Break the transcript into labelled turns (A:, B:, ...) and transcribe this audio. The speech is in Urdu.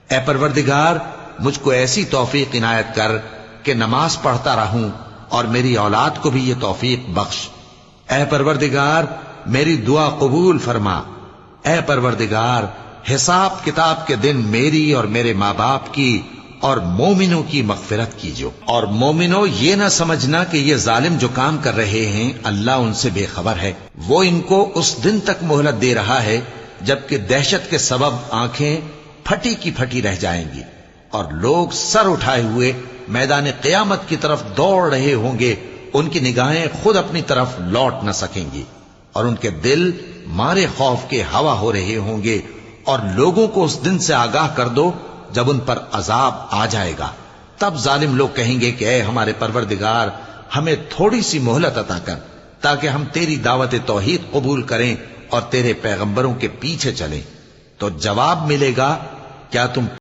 A: اے پروردگار مجھ کو ایسی توفیق عنایت کر کہ نماز پڑھتا رہوں اور میری اولاد کو بھی یہ توفیق بخش۔ اے پروردگار میری دعا قبول فرما۔ اے پروردگار حساب کتاب کے دن میری اور میرے ماں باپ کی اور مومنوں کی مغفرت کیجو۔ اور مومنوں یہ نہ سمجھنا کہ یہ ظالم جو کام کر رہے ہیں اللہ ان سے بے خبر ہے، وہ ان کو اس دن تک مہلت دے رہا ہے جبکہ دہشت کے سبب آنکھیں پھٹی کی پھٹی رہ جائیں گی اور لوگ سر اٹھائے ہوئے میدان قیامت کی طرف دوڑ رہے ہوں گے، ان کی نگاہیں خود اپنی طرف لوٹ نہ سکیں گی اور ان کے دل مارے خوف کے ہوا ہو رہے ہوں گے۔ اور لوگوں کو اس دن سے آگاہ کر دو جب ان پر عذاب آ جائے گا، تب ظالم لوگ کہیں گے کہ اے ہمارے پروردگار ہمیں تھوڑی سی مہلت عطا کر تاکہ ہم تیری دعوت توحید قبول کریں اور تیرے پیغمبروں کے پیچھے چلیں۔ تو جواب ملے گا کیا تم